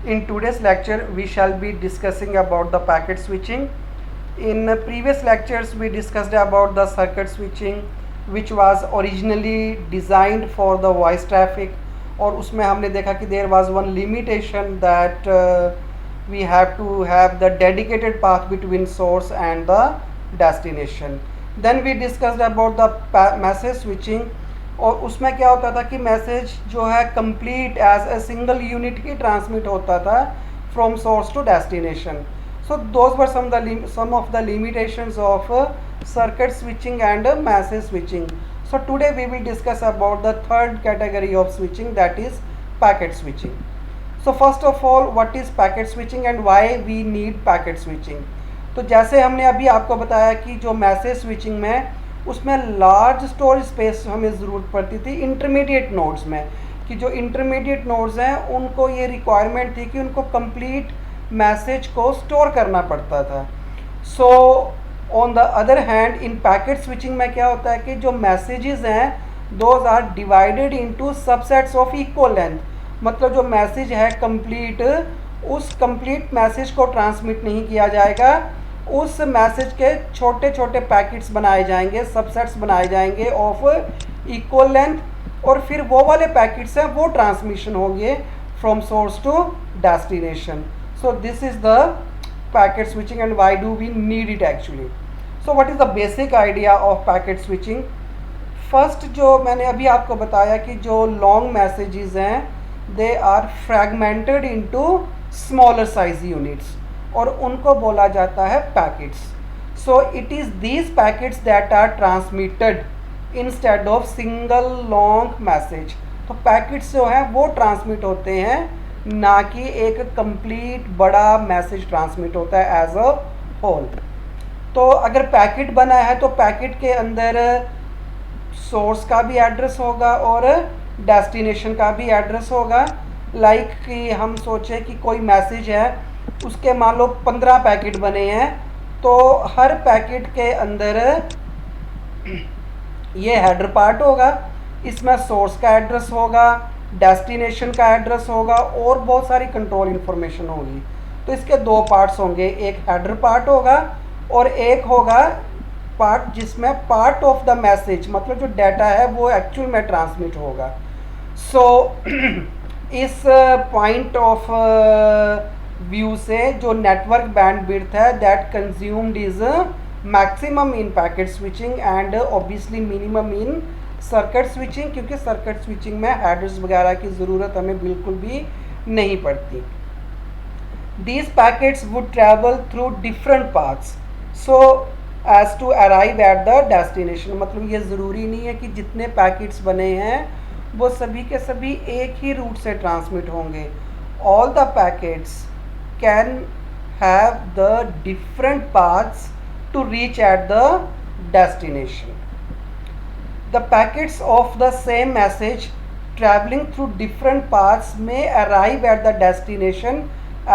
In today's lecture, we shall be discussing about the packet switching. In previous lectures, we discussed about the circuit switching, which was originally designed for the voice traffic. और उसमें हमने देखा कि there was one limitation that we have to have the dedicated path between source and the destination. Then we discussed about the message switching, और उसमें क्या होता था कि मैसेज जो है complete as a single unit ही ट्रांसमिट होता था from source to destination. So those were some of the limitations of circuit switching and message switching. So today we will discuss about the third category of switching, that is packet switching. So first of all, what is packet switching and why we need packet switching. तो जैसे हमने अभी आपको बताया कि जो message switching में उसमें लार्ज स्टोरेज स्पेस हमें ज़रूरत पड़ती थी इंटरमीडिएट नोड्स में, कि जो इंटरमीडिएट नोड्स हैं उनको ये रिक्वायरमेंट थी कि उनको कंप्लीट मैसेज को स्टोर करना पड़ता था. So on the other hand in packet switching में क्या होता है कि जो मैसेजेस हैं those are divided into subsets of equal length. मतलब जो मैसेज है कंप्लीट, उस कंप्लीट मैसेज को ट्रांसमिट नहीं किया जाएगा, उस मैसेज के छोटे छोटे पैकेट्स बनाए जाएंगे, सबसेट्स बनाए जाएंगे ऑफ इक्वल लेंथ, और फिर वो वाले पैकेट्स हैं वो ट्रांसमिशन होंगे from source to destination. So this is the packet switching and why do we need it actually. So what is the basic idea of packet switching. First जो मैंने अभी आपको बताया कि जो लॉन्ग मैसेजेस हैं they are fragmented into smaller size units, और उनको बोला जाता है packets. So it is these packets that are transmitted instead of single long message. तो पैकेट्स जो हैं वो ट्रांसमिट होते हैं, ना कि एक कंप्लीट बड़ा मैसेज ट्रांसमिट होता है एज अ होल. तो अगर पैकेट बना है तो पैकेट के अंदर सोर्स का भी एड्रेस होगा और डेस्टिनेशन का भी एड्रेस होगा. लाइक कि हम सोचें कि कोई मैसेज है, उसके मान लो 15 पैकेट बने हैं, तो हर पैकेट के अंदर ये हेडर पार्ट होगा, इसमें सोर्स का एड्रेस होगा, डेस्टिनेशन का एड्रेस होगा और बहुत सारी कंट्रोल इन्फॉर्मेशन होगी. तो इसके दो पार्ट्स होंगे, एक हेडर पार्ट होगा और एक होगा पार्ट जिसमें पार्ट ऑफ द मैसेज, मतलब जो डाटा है वो एक्चुअल में ट्रांसमिट होगा. सो इस पॉइंट ऑफ व्यू से जो नेटवर्क बैंडविड्थ है that consumed is maximum in packet switching and obviously minimum in circuit switching, क्योंकि सर्किट स्विचिंग में हेडर्स वगैरह की ज़रूरत हमें बिल्कुल भी नहीं पड़ती. These packets would travel through different paths so as to arrive at the destination. मतलब ये ज़रूरी नहीं है कि जितने पैकेट्स बने हैं वो सभी के सभी एक ही रूट से ट्रांसमिट होंगे. All the packets can have the different paths to reach at the destination. The packets of the same message traveling through different paths may arrive at the destination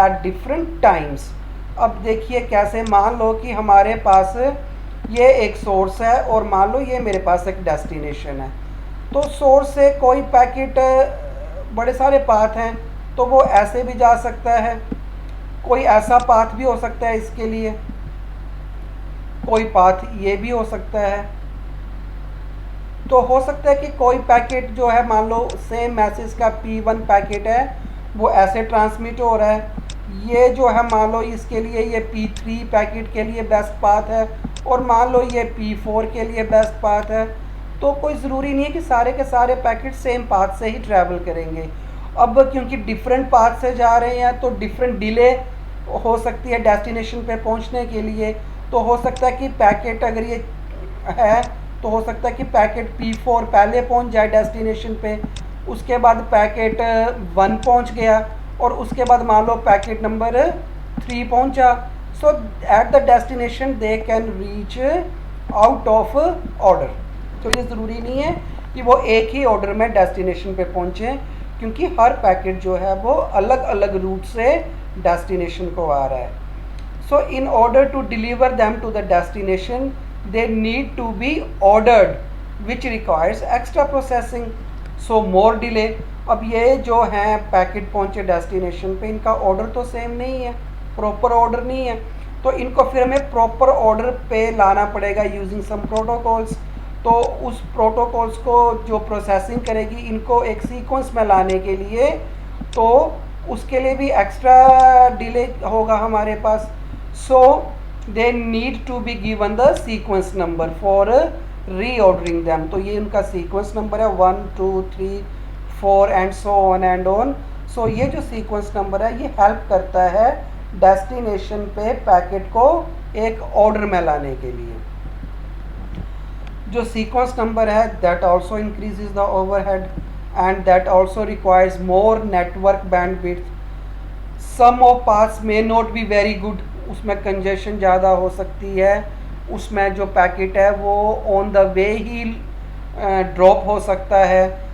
at different times. अब देखिए कैसे, मान लो कि हमारे पास ये एक source है और मान लो ये मेरे पास एक डेस्टिनेशन है. तो सोर्स से कोई पैकेट, बड़े सारे पाथ हैं, तो वो ऐसे भी जा सकता है, कोई ऐसा पाथ भी हो सकता है, इसके लिए कोई पाथ ये भी हो सकता है. तो हो सकता है कि कोई पैकेट जो है, मान लो सेम मैसेज का P1 पैकेट है, वो ऐसे ट्रांसमिट हो रहा है, ये जो है मान लो इसके लिए ये P3 पैकेट के लिए बेस्ट पाथ है, और मान लो ये P4 के लिए बेस्ट पाथ है. तो कोई ज़रूरी नहीं है कि सारे के सारे पैकेट सेम पाथ से ही ट्रैवल करेंगे. अब क्योंकि डिफरेंट पाथ से जा रहे हैं तो डिफरेंट डिले हो सकती है डेस्टिनेशन पे पहुंचने के लिए. तो हो सकता है कि पैकेट अगर ये है तो हो सकता है कि पैकेट P4 पहले पहुंच जाए डेस्टिनेशन पे, उसके बाद पैकेट 1 पहुंच गया, और उसके बाद मान लो पैकेट नंबर 3 पहुंचा. So at the destination they can reach out of order. तो ये ज़रूरी नहीं है कि वो एक ही ऑर्डर में डेस्टिनेशन पे पहुँचें, क्योंकि हर पैकेट जो है वो अलग अलग रूट से डेस्टिनेशन को आ रहा है. So in order to deliver them to the destination they need to be ordered which requires extra processing, so more delay. अब ये जो हैं पैकेट पहुंचे डेस्टिनेशन पे, इनका ऑर्डर तो सेम नहीं है, प्रॉपर ऑर्डर नहीं है, तो इनको फिर हमें प्रॉपर ऑर्डर पे लाना पड़ेगा यूजिंग सम प्रोटोकॉल्स। तो उस प्रोटोकॉल्स को जो प्रोसेसिंग करेगी इनको एक सीक्वेंस में लाने के लिए, तो उसके लिए भी एक्स्ट्रा डिले होगा हमारे पास। So they need to be given the sequence number for reordering them. तो ये उनका सीक्वेंस नंबर है 1 2 3 4 and so on and on. So ये जो सीक्वेंस नंबर है ये हेल्प करता है डेस्टिनेशन पे पैकेट को एक ऑर्डर में लाने के लिए। जो सीक्वेंस नंबर है that also increases the overhead and that also requires more network bandwidth. Some of paths may not be very good, उसमें कंजेशन ज़्यादा हो सकती है, उसमें जो पैकेट है वो on the way he drop हो सकता है,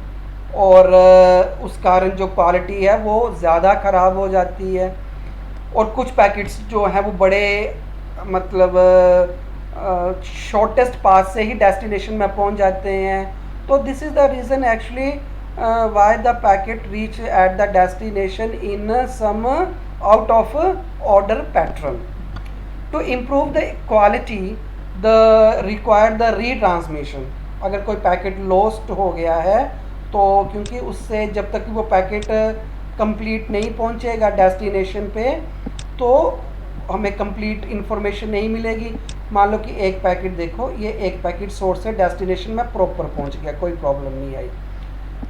और उस कारण जो क्वालिटी है वो ज़्यादा ख़राब हो जाती है। और कुछ पैकेट्स जो हैं वो बड़े मतलब शॉर्टेस्ट पाथ से ही डेस्टिनेशन में पहुंच जाते हैं। तो this is the reason actually why the packet reach at the destination in some out of order pattern. To improve the quality, the require the retransmission. अगर कोई पैकेट लॉस्ट हो गया है तो क्योंकि उससे जब तक वो पैकेट कंप्लीट नहीं पहुंचेगा डेस्टिनेशन पे तो हमें कंप्लीट इन्फॉर्मेशन नहीं मिलेगी। मान लो कि एक पैकेट, देखो ये एक पैकेट सोर्स से डेस्टिनेशन में प्रॉपर पहुंच गया, कोई प्रॉब्लम नहीं आई।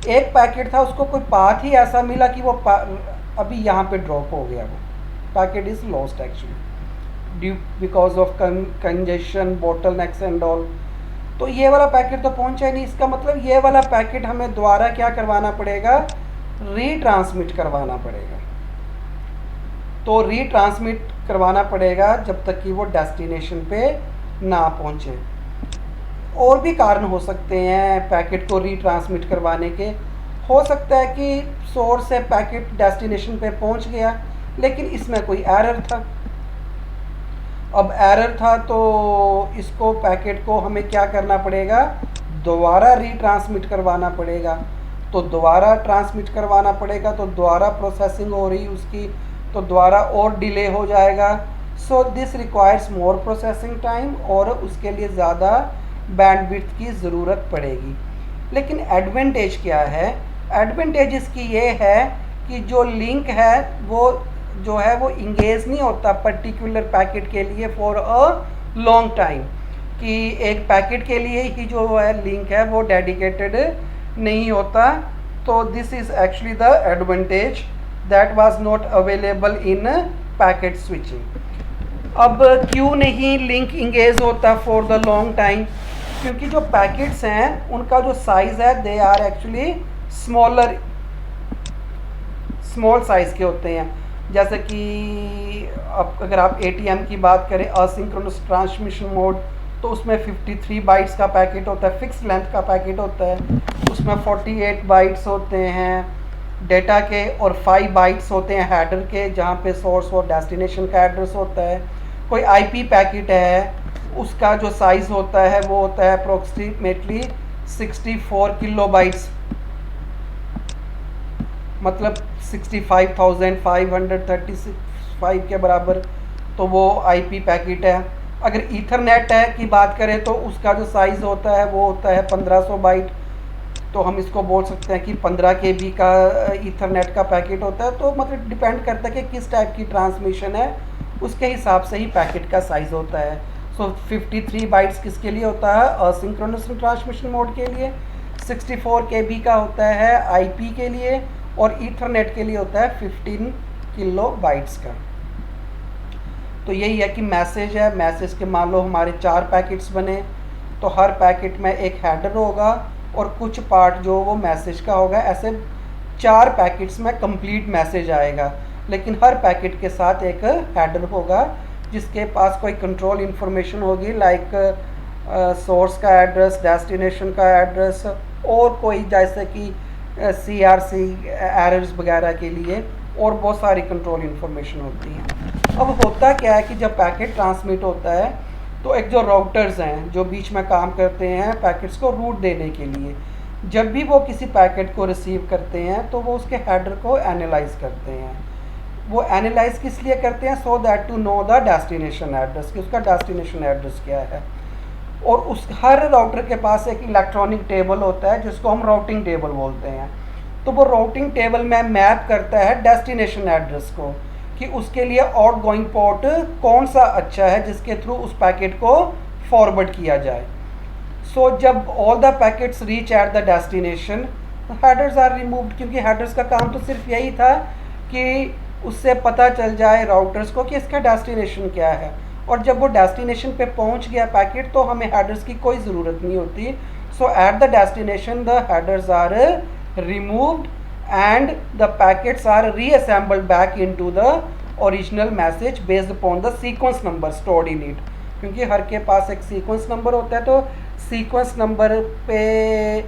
एक पैकेट था उसको कोई पाथ ही ऐसा मिला कि वो अभी यहाँ पे ड्रॉप हो गया, वो packet is lost actually due because of congestion bottlenecks and all. तो ये वाला पैकेट तो पहुँचा ही नहीं, इसका मतलब ये वाला पैकेट हमें दोबारा क्या करवाना पड़ेगा, रीट्रांसमिट करवाना पड़ेगा। तो रीट्रांसमिट करवाना पड़ेगा जब तक कि वो डेस्टिनेशन पे ना पहुँचे। और भी कारण हो सकते हैं पैकेट को रीट्रांसमिट करवाने के। हो सकता है कि सोर्स से पैकेट डेस्टिनेशन पे पहुंच गया लेकिन इसमें कोई एरर था। अब एरर था तो इसको पैकेट को हमें क्या करना पड़ेगा, दोबारा रीट्रांसमिट करवाना पड़ेगा। तो दोबारा ट्रांसमिट करवाना पड़ेगा तो दोबारा प्रोसेसिंग हो रही उसकी, तो दोबारा और डिले हो जाएगा। So this requires more processing time और उसके लिए ज़्यादा बैंडविड्थ की ज़रूरत पड़ेगी। लेकिन एडवांटेज क्या है, एडवांटेज इसकी ये है कि जो लिंक है वो जो है वो इंगेज नहीं होता पर्टिकुलर पैकेट के लिए फॉर अ लॉन्ग टाइम, कि एक पैकेट के लिए ही जो है लिंक है वो डेडिकेटेड नहीं होता। तो this is actually the advantage that was not available in packet switching. अब क्यों नहीं लिंक इंगेज होता फॉर द लॉन्ग टाइम, क्योंकि जो पैकेट्स हैं उनका जो साइज़ है they are actually small size के होते हैं। जैसे कि अब अगर आप ATM की बात करें असिंक्रोनस ट्रांसमिशन मोड, तो उसमें 53 बाइट्स का पैकेट होता है, फिक्स लेंथ का पैकेट होता है, उसमें 48 बाइट्स होते हैं डेटा के और 5 बाइट्स होते हैं हेडर के जहाँ पे सोर्स और डेस्टिनेशन का एड्रेस होता है। कोई IP पैकेट है उसका जो साइज़ होता है वो होता है अप्रोक्सीमेटली 64 किलोबाइट्स, मतलब 65,535 के बराबर। तो वो IP पैकेट है। अगर ईथरनेट है की बात करें तो उसका जो साइज़ होता है वो होता है 1500 बाइट। तो हम इसको बोल सकते हैं कि 15 KB का ईथरनेट का पैकेट होता है। तो मतलब डिपेंड करता है कि किस टाइप की ट्रांसमिशन है, उसके हिसाब से ही पैकेट का साइज़ होता है। सो 53 बाइट्स किसके लिए होता है, असिंक्रोनस ट्रांसमिशन मोड के लिए, 64 KB का होता है IP के लिए, और ईथरनेट के लिए होता है 15 किलोबाइट्स का। तो यही है कि मैसेज है, मैसेज के मान लो हमारे 4 पैकेट्स बने, तो हर पैकेट में एक हेडर होगा और कुछ पार्ट जो वो मैसेज का होगा। ऐसे 4 पैकेट्स में कंप्लीट मैसेज आएगा, लेकिन हर पैकेट के साथ एक हेडर होगा जिसके पास कोई कंट्रोल इन्फॉर्मेशन होगी, लाइक सोर्स का एड्रेस, डेस्टिनेशन का एड्रेस, और कोई जैसे कि CRC एरर्स वगैरह के लिए और बहुत सारी कंट्रोल इन्फॉर्मेशन होती है। अब होता क्या है कि जब पैकेट ट्रांसमिट होता है तो एक जो राउटर्स हैं जो बीच में काम करते हैं पैकेट्स को रूट देने के लिए, जब भी वो किसी पैकेट को रिसीव करते हैं तो वो उसके हेडर को एनालाइज करते हैं। वो एनालाइज किस लिए करते हैं? So that to know the destination address, कि उसका डेस्टिनेशन एड्रेस क्या है। और उस हर राउटर के पास एक इलेक्ट्रॉनिक टेबल होता है जिसको हम राउटिंग टेबल बोलते हैं। तो वो राउटिंग टेबल में मैप करता है डेस्टिनेशन एड्रेस को, कि उसके लिए आउट गोइंग पोर्ट कौन सा अच्छा है जिसके थ्रू उस पैकेट को फॉरवर्ड किया जाए। सो जब all the packets reach at the destination, headers are removed, क्योंकि हेडर्स का काम तो सिर्फ यही था कि उससे पता चल जाए राउटर्स को कि इसका डेस्टिनेशन क्या है। और जब वो डेस्टिनेशन पे पहुंच गया पैकेट तो हमें हेडर्स की कोई ज़रूरत नहीं होती। So at the destination the headers are removed and the packets are reassembled back into the original message based upon the sequence number stored in it, क्योंकि हर के पास एक सीक्वेंस नंबर होता है। तो सीक्वेंस नंबर पे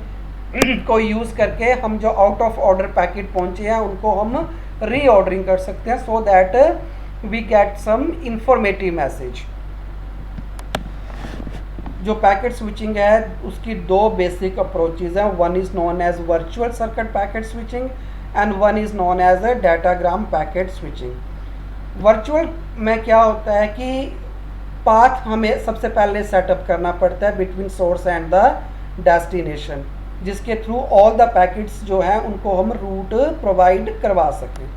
को यूज़ करके हम जो आउट ऑफ ऑर्डर पैकेट पहुंचे हैं उनको हम रीऑर्डरिंग कर सकते हैं, so that we get some informative message. जो पैकेट स्विचिंग है उसकी दो बेसिक अप्रोचेज हैं। One is known as virtual circuit packet switching and one is known as a datagram packet switching. Virtual में क्या होता है कि पाथ हमें सबसे पहले सेटअप करना पड़ता है between source and the destination, जिसके थ्रू ऑल द पैकेट्स जो हैं उनको हम रूट प्रोवाइड करवा सकें।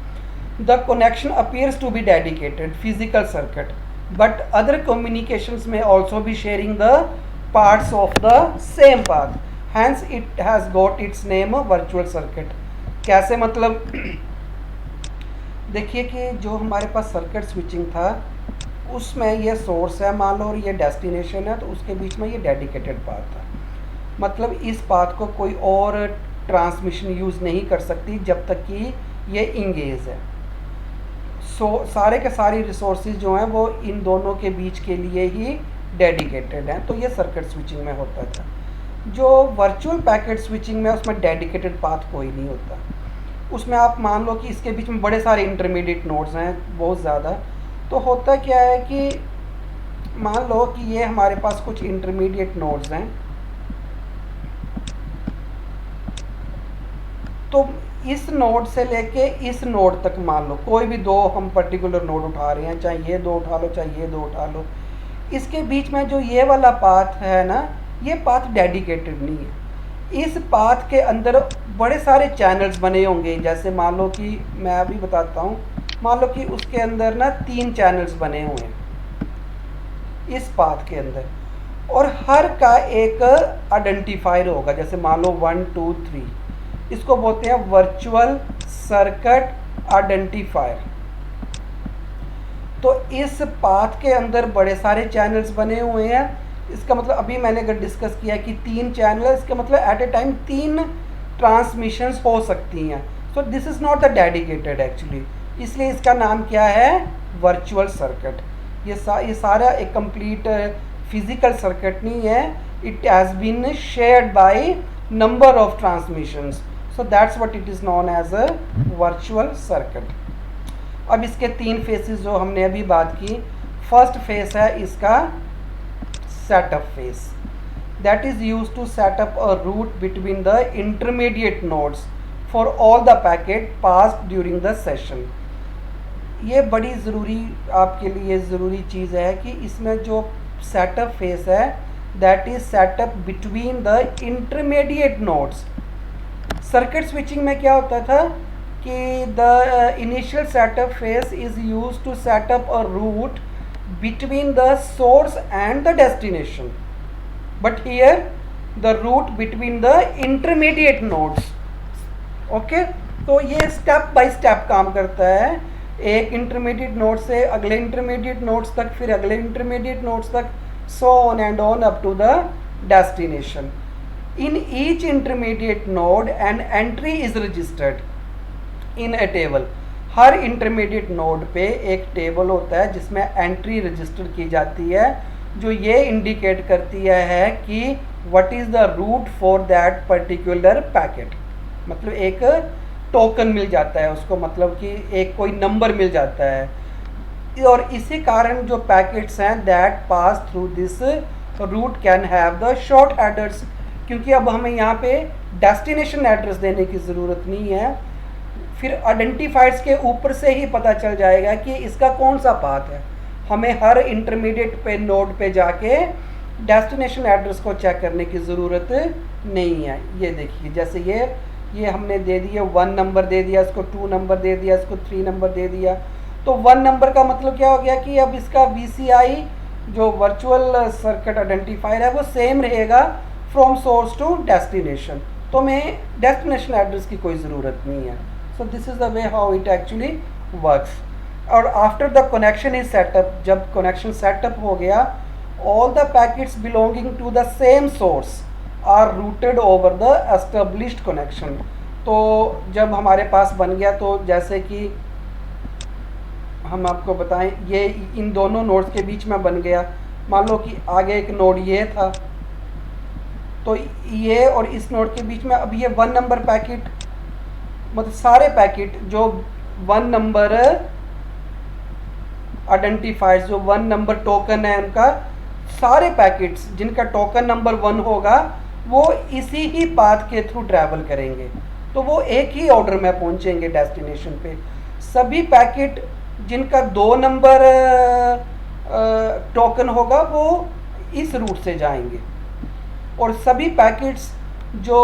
The connection appears to be dedicated physical circuit, but other communications may also be sharing the parts of the same path, hence it has got its name virtual circuit। कैसे मतलब देखिए कि जो हमारे पास circuit switching था उसमें ये source है मान लो और ये डेस्टिनेशन है, तो उसके बीच में ये डेडिकेटेड पाथ था। मतलब इस पाथ को कोई और ट्रांसमिशन यूज़ नहीं कर सकती जब तक कि ये इंगेज है। सारे के सारी रिसोर्सेज जो हैं वो इन दोनों के बीच के लिए ही डेडिकेटेड हैं। तो ये सर्किट स्विचिंग में होता था। जो वर्चुअल पैकेट स्विचिंग में उसमें डेडिकेटेड पाथ कोई नहीं होता। उसमें आप मान लो कि इसके बीच में बड़े सारे इंटरमीडिएट नोड्स हैं, बहुत ज़्यादा। तो होता क्या है कि मान लो कि ये हमारे पास कुछ इंटरमीडिएट नोड्स हैं, तो इस नोड से लेके इस नोड तक मान लो कोई भी दो हम पर्टिकुलर नोड उठा रहे हैं, चाहे ये दो उठा लो चाहे ये दो उठा लो, इसके बीच में जो ये वाला पाथ है ना, ये पाथ डेडिकेटेड नहीं है। इस पाथ के अंदर बड़े सारे चैनल्स बने होंगे। जैसे मान लो कि मैं अभी बताता हूँ, मान लो कि उसके अंदर ना 3 चैनल्स बने हुए हैं इस पाथ के अंदर, और हर का एक आइडेंटिफायर होगा। जैसे मान लो 1 2 3, इसको बोलते हैं वर्चुअल सर्किट आइडेंटिफायर। तो इस पाथ के अंदर बड़े सारे चैनल्स बने हुए हैं। इसका मतलब अभी मैंने अगर डिस्कस किया कि 3 चैनल, इसका मतलब एट ए टाइम 3 ट्रांसमिशंस हो सकती हैं। So this is not the dedicated actually, इसलिए इसका नाम क्या है? Virtual circuit. ये सारा एक कंप्लीट फिजिकल सर्किट नहीं है, it has been shared by number of transmissions, so that's what it is known as a virtual circuit. अब इसके 3 फेसेस जो हमने अभी बात की, फर्स्ट फेस है इसका setup phase, that is used to set up a route between the intermediate nodes for all the packet passed during the session. ये बड़ी ज़रूरी आपके लिए ज़रूरी चीज़ है कि इसमें जो सेटअप फेस है that is setup between the intermediate nodes. Circuit switching में क्या होता था कि the initial setup phase is used to set up a route between the source and the destination, but here the route between the intermediate nodes। Okay, तो ये step by step काम करता है, एक इंटरमीडिएट नोड से अगले intermediate nodes तक, फिर अगले इंटरमीडिएट नोड्स तक, so on and on up to the destination। In each intermediate node an entry is registered in a table। Her intermediate node पे एक टेबल होता है जिसमें एंट्री रजिस्टर की जाती है, जो ये इंडिकेट करती है कि what is the route for that particular packet. मतलब एक टोकन मिल जाता है उसको, मतलब कि एक कोई नंबर मिल जाता है। और इसी कारण जो पैकेट्स हैं that pass through this route can have the short headers. क्योंकि अब हमें यहाँ पे डेस्टिनेशन एड्रेस देने की ज़रूरत नहीं है। फिर आइडेंटिफायर्स के ऊपर से ही पता चल जाएगा कि इसका कौन सा पाथ है। हमें हर इंटरमीडिएट पे नोड पे जाके डेस्टिनेशन एड्रेस को चेक करने की ज़रूरत नहीं है। ये देखिए, जैसे ये हमने दे दिया 1 नंबर दे दिया, इसको 2 नंबर दे दिया, इसको 3 नंबर दे दिया। तो 1 नंबर का मतलब क्या हो गया कि अब इसका VCI जो वर्चुअल सर्किट आइडेंटिफायर है वो सेम रहेगा फ्रॉम सोर्स टू डेस्टिनेशन। तो हमें डेस्टिनेशन एड्रेस की कोई ज़रूरत नहीं है। So this is the way how it actually works. और after the connection is set up, जब कनेक्शन सेटअप हो गया, all the packets belonging to the same source are routed over the established connection। तो जब हमारे पास बन गया, तो जैसे कि हम आपको बताएं, ये इन दोनों नोड्स के बीच में बन गया। मान लो कि आगे एक नोड ये था, तो ये और इस नोड के बीच में अब ये 1 नंबर पैकेट, मतलब सारे पैकेट जो 1 नंबर आइडेंटिफायर्स, जो 1 नंबर टोकन है, उनका सारे पैकेट्स जिनका टोकन नंबर 1 होगा वो इसी ही पाथ के थ्रू ट्रैवल करेंगे। तो वो एक ही ऑर्डर में पहुंचेंगे डेस्टिनेशन पे। सभी पैकेट जिनका 2 नंबर टोकन होगा वो इस रूट से जाएंगे, और सभी पैकेट्स जो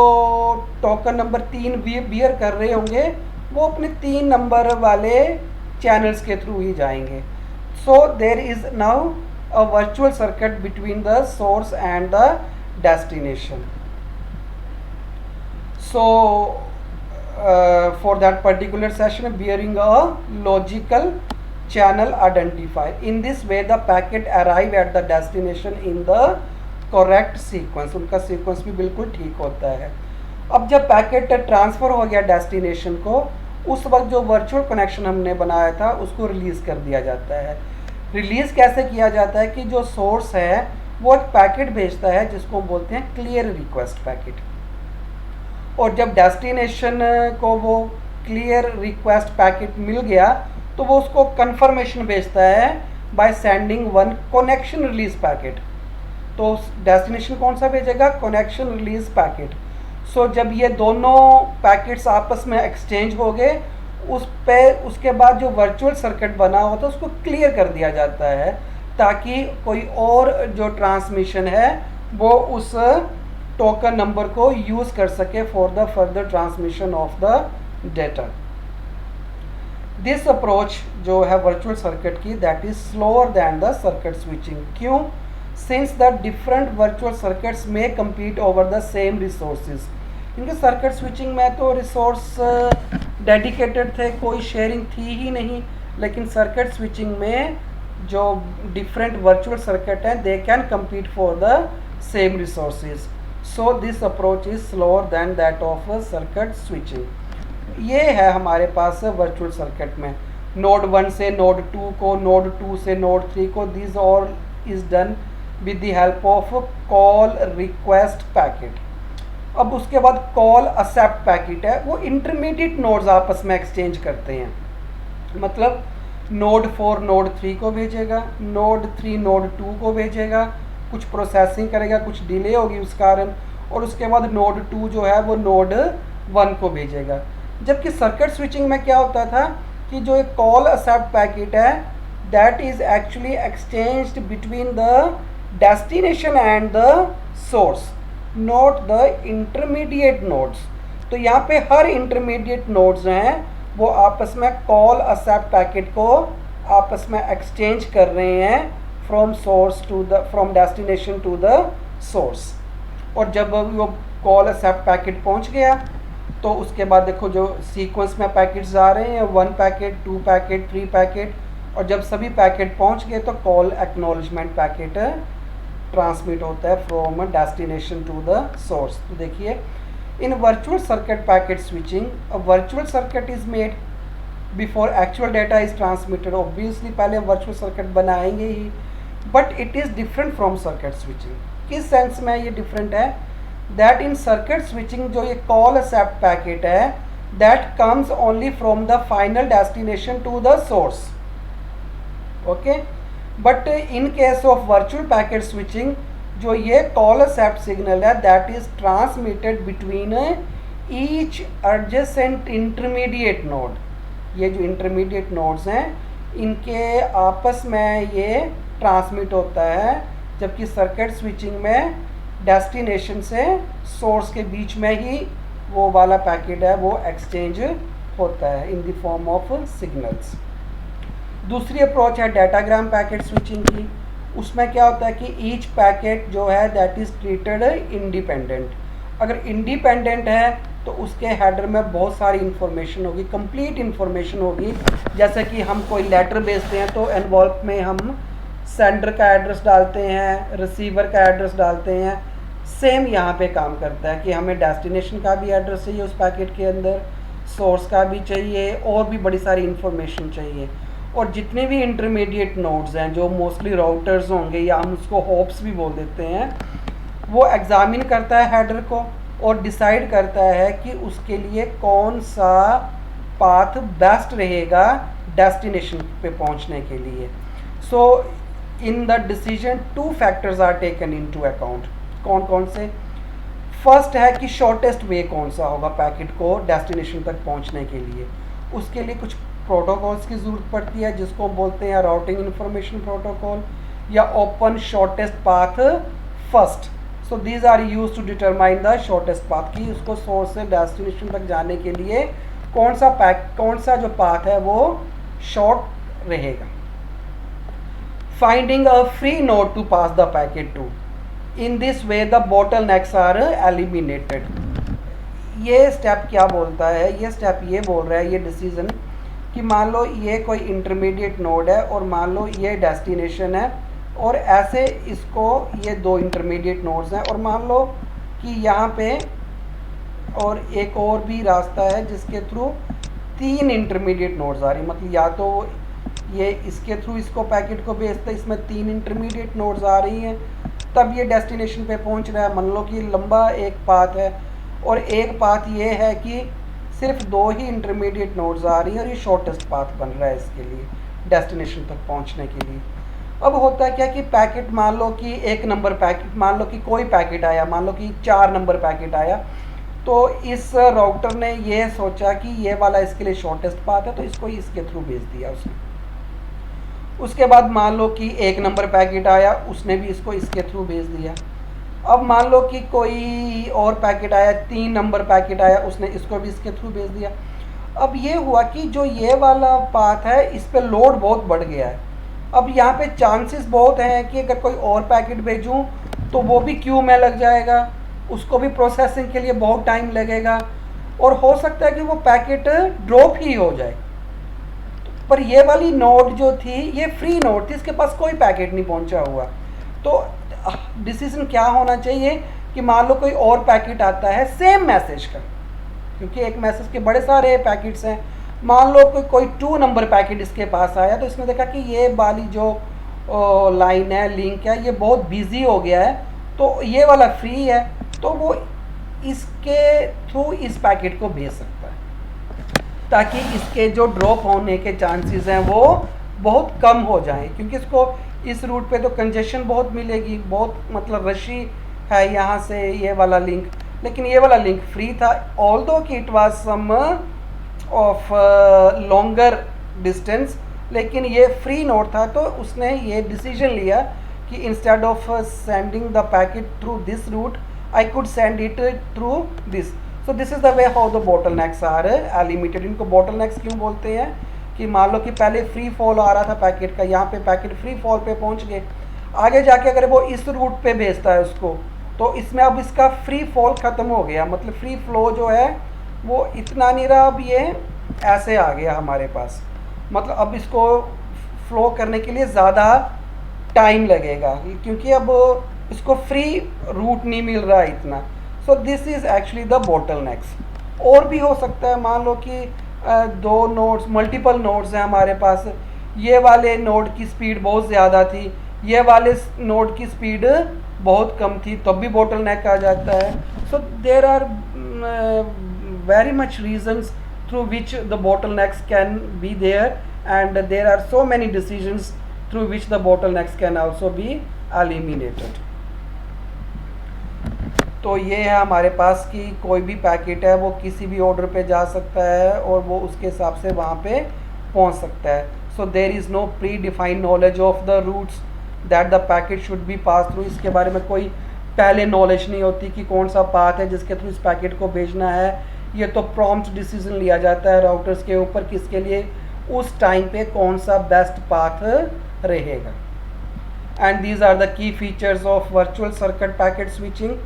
टोकन नंबर 3 बियर कर रहे होंगे वो अपने 3 नंबर वाले चैनल्स के थ्रू ही जाएंगे। So there is now a virtual circuit between the source and the destination. So for that particular session, bearing a logical channel identifier, in this way the packet arrive at the destination in the correct sequence। उनका sequence भी बिल्कुल ठीक होता है। अब जब packet transfer हो गया डेस्टिनेशन को, उस वक्त जो वर्चुअल कनेक्शन हमने बनाया था उसको रिलीज़ कर दिया जाता है। रिलीज़ कैसे किया जाता है कि जो सोर्स है वो एक पैकेट भेजता है जिसको बोलते हैं क्लियर रिक्वेस्ट पैकेट, और जब डेस्टिनेशन को वो क्लियर रिक्वेस्ट पैकेट मिल गया तो वो उसको कंफर्मेशन भेजता है by sending 1 connection release packet. तो डेस्टिनेशन कौन सा भेजेगा? Connection release packet. सो जब ये दोनों पैकेट्स आपस में एक्सचेंज हो गए, उसके बाद जो वर्चुअल सर्किट बना होता है उसको क्लियर कर दिया जाता है, ताकि कोई और जो ट्रांसमिशन है वो उस टोकन नंबर को यूज़ कर सके for the further transmission of the data. This approach जो है वर्चुअल सर्किट की, that is slower than the circuit switching. क्यों? Since the different virtual circuits में compete over the same resources. क्योंकि circuit switching में तो रिसोर्स डेडिकेटेड थे, कोई शेयरिंग थी ही नहीं, लेकिन सर्किट स्विचिंग में जो डिफरेंट वर्चुअल सर्किट हैं they can compete for the same resources. So this approach is slower then that of circuit switching. ये है हमारे पास वर्चुअल सर्किट में नोड 1 से नोड 2 को, नोड 2 से नोड 3 को, this all is done with the help of call request packet. अब उसके बाद कॉल एक्सेप्ट पैकेट है, वो इंटरमीडिएट नोड्स आपस में एक्सचेंज करते हैं। मतलब नोड 4 नोड 3 को भेजेगा, नोड 3 नोड 2 को भेजेगा, कुछ प्रोसेसिंग करेगा, कुछ डिले होगी उस कारण, और उसके बाद नोड 2 जो है वो नोड 1 को भेजेगा। जबकि सर्किट स्विचिंग में क्या होता था कि जो एक कॉल एक्सेप्ट पैकेट है that is actually exchanged between the destination and the source, not the intermediate nodes. तो यहाँ पे हर इंटरमीडिएट नोड्स हैं वो आपस में कॉल एक्सेप्ट पैकेट को आपस में एक्सचेंज कर रहे हैं from destination to the source. और जब वो कॉल एक्सेप्ट पैकेट पहुँच गया तो उसके बाद देखो जो सीक्वेंस में पैकेट्स आ रहे हैं, 1 पैकेट, 2 पैकेट, 3 पैकेट, और जब सभी पैकेट पहुँच गए तो कॉल एक्नॉलेजमेंट पैकेट ट्रांसमिट होता है from destination to the source. तो देखिए इन virtual circuit packet switching, a virtual circuit is made before actual data is transmitted. Obviously पहले वर्चुअल सर्किट बनाएंगे ही, but it is different from circuit switching. किस sense में ये डिफरेंट है? दैट इन सर्किट स्विचिंग जो ये कॉल एक्सेप्ट पैकेट है that comes only from the final destination to the source, okay. But in case of virtual packet switching जो ये call accept signal है that is transmitted between each adjacent intermediate node. ये जो intermediate nodes हैं इनके आपस में ये ट्रांसमिट होता है, जबकि सर्किट स्विचिंग में डेस्टिनेशन से सोर्स के बीच में ही वो वाला पैकेट है वो एक्सचेंज होता है in the form of signals. दूसरी अप्रोच है डाटाग्राम पैकेट स्विचिंग की। उसमें क्या होता है कि ईच पैकेट जो है दैट इज़ ट्रीटेड इंडिपेंडेंट। अगर इंडिपेंडेंट है तो उसके हेडर में बहुत सारी इंफॉर्मेशन होगी, कंप्लीट इंफॉर्मेशन होगी। जैसे कि हम कोई लेटर भेजते हैं तो एनवॉल्प में हम सेंडर का एड्रेस डालते हैं, रिसीवर का एड्रेस डालते हैं। सेम यहाँ पे काम करता है कि हमें डेस्टिनेशन का भी एड्रेस चाहिए उस पैकेट के अंदर, सोर्स का भी चाहिए और भी बड़ी सारी इंफॉर्मेशन चाहिए। और जितने भी इंटरमीडिएट नोड्स हैं जो मोस्टली राउटर्स होंगे या हम उसको हॉप्स भी बोल देते हैं, वो एग्जामिन करता है हेडर को और डिसाइड करता है कि उसके लिए कौन सा पाथ बेस्ट रहेगा डेस्टिनेशन पे पहुंचने के लिए। So in the decision 2 factors are taken into account. कौन कौन से? फर्स्ट है कि शॉर्टेस्ट वे कौन सा होगा पैकेट को डेस्टिनेशन तक पहुंचने के लिए। उसके लिए कुछ प्रोटोकॉल्स की ज़रूरत पड़ती है जिसको बोलते हैं राउटिंग इंफॉर्मेशन प्रोटोकॉल या open shortest path first. So these are use to determine the shortest path की उसको सोर्स से डेस्टिनेशन तक जाने के लिए कौन सा जो पाथ है वो शॉर्ट रहेगा। Finding a free node to pass the packet to, in this way the bottlenecks are eliminated. ये स्टेप क्या बोलता है? ये स्टेप ये बोल रहा है, ये डिसीजन, कि मान लो ये कोई इंटरमीडिएट नोड है और मान लो ये डेस्टिनेशन है और ऐसे इसको ये 2 इंटरमीडिएट नोड्स हैं और मान लो कि यहाँ पे और एक और भी रास्ता है जिसके थ्रू 3 इंटरमीडिएट नोड्स आ रही, मतलब या तो ये इसके थ्रू इसको पैकेट को भेजता है, इसमें 3 इंटरमीडिएट नोड्स आ रही हैं, तब ये डेस्टिनेशन पे पहुंच रहा है। मान लो कि लंबा एक पाथ है और एक पाथ ये है कि सिर्फ 2 ही इंटरमीडिएट नोड्स आ रही हैं और ये शॉर्टेस्ट पाथ बन रहा है इसके लिए डेस्टिनेशन तक पहुंचने के लिए। अब होता है क्या कि पैकेट, मान लो कि 1 नंबर पैकेट, मान लो कि कोई पैकेट आया, मान लो कि 4 नंबर पैकेट आया, तो इस राउटर ने ये सोचा कि ये वाला इसके लिए शॉर्टेस्ट पाथ है तो इसको इसके थ्रू भेज दिया उसने। उसके बाद मान लो कि 1 नंबर पैकेट आया, उसने भी इसको इसके थ्रू भेज दिया। अब मान लो कि कोई और पैकेट आया, 3 नंबर पैकेट आया, उसने इसको भी इसके थ्रू भेज दिया। अब ये हुआ कि जो ये वाला पाथ है इस पे लोड बहुत बढ़ गया है। अब यहाँ पे चांसेस बहुत हैं कि अगर कोई और पैकेट भेजूँ तो वो भी क्यू में लग जाएगा, उसको भी प्रोसेसिंग के लिए बहुत टाइम लगेगा और हो सकता है कि वो पैकेट ड्रॉप ही हो जाए। पर ये वाली नोड जो थी ये फ्री नोड थी, इसके पास कोई पैकेट नहीं पहुंचा हुआ। तो डिसीजन क्या होना चाहिए कि मान लो कोई और पैकेट आता है सेम मैसेज का, क्योंकि एक मैसेज के बड़े सारे पैकेट्स हैं। मान लो कोई 2 नंबर पैकेट इसके पास आया तो इसने देखा कि ये वाली जो लाइन है, लिंक है, ये बहुत बिजी हो गया है तो ये वाला फ्री है, तो वो इसके थ्रू इस पैकेट को भेज सकता है ताकि इसके जो ड्रॉप होने के चांसेस हैं वो बहुत कम हो जाएं, क्योंकि इसको इस रूट पे तो कंजेशन बहुत मिलेगी, बहुत मतलब रशी है यहाँ से ये वाला लिंक। लेकिन ये वाला लिंक फ्री था, ऑल्दो कि it was some of longer distance, लेकिन ये फ्री नोड था। तो उसने ये डिसीजन लिया कि instead of sending the packet through this route I could send it through this. So this is the way how the bottlenecks are eliminated. इनको bottlenecks क्यों बोलते हैं कि मान लो कि पहले फ्री फॉल आ रहा था पैकेट का, यहाँ पे पैकेट फ्री फॉल पे पहुँच गए, आगे जाके अगर वो इस रूट पे भेजता है उसको तो इसमें अब इसका फ्री फॉल ख़त्म हो गया, मतलब फ्री फ्लो जो है वो इतना नहीं रहा, अब ये ऐसे आ गया हमारे पास, मतलब अब इसको फ्लो करने के लिए ज़्यादा टाइम लगेगा क्योंकि अब इसको फ्री रूट नहीं मिल रहा इतना। सो this is actually the bottlenecks. और भी हो सकता है, मान लो कि 2 नोड्स, मल्टीपल नोड्स हैं हमारे पास, ये वाले नोड की स्पीड बहुत ज़्यादा थी, ये वाले नोड की स्पीड बहुत कम थी, तब भी बोटलनेक आ जाता है। So there are very much reasons through which the bottlenecks can be there, and there are so many decisions through which the bottlenecks can also be eliminated. तो ये है हमारे पास कि कोई भी पैकेट है वो किसी भी ऑर्डर पे जा सकता है और वो उसके हिसाब से वहाँ पे पहुँच सकता है. So there is no predefined knowledge of the routes that the packet should be pass through. इसके बारे में कोई पहले नॉलेज नहीं होती कि कौन सा पाथ है जिसके थ्रू इस पैकेट को भेजना है. ये तो प्रॉम्प्ट डिसीजन लिया जाता है राउटर्स के ऊपर किसके लिए उस टाइम पे कौन सा बेस्ट पाथ रहेगा. And these are the key features of virtual circuit packet switching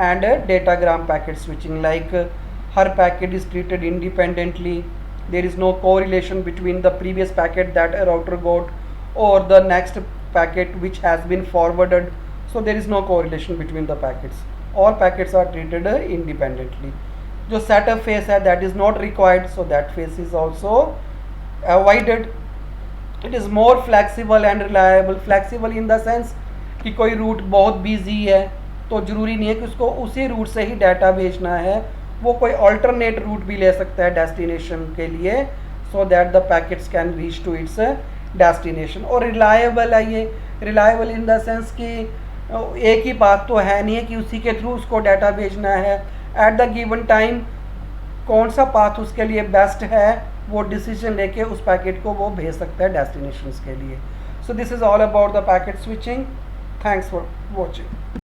and datagram packet switching. Like her packet is treated independently. There is no correlation between the previous packet that a router got or the next packet which has been forwarded. So there is no correlation between the packets. All packets are treated independently. जो setup phase है that is not required, so that phase is also avoided. It is more flexible and reliable. Flexible in the sense कि कोई root बहुत busy है तो ज़रूरी नहीं है कि उसको उसी रूट से ही डाटा भेजना है, वो कोई अल्टरनेट रूट भी ले सकता है डेस्टिनेशन के लिए, so that the packets can reach to its destination. और रिलायबल है ये. रिलायबल इन द सेंस कि एक ही बात तो है नहीं है कि उसी के थ्रू उसको डाटा भेजना है. एट द गिवन टाइम कौन सा पाथ उसके लिए बेस्ट है वो डिसीजन लेके उस पैकेट को वो भेज सकता है डेस्टिनेशंस के लिए. सो this is all about the packet switching. Thanks for watching.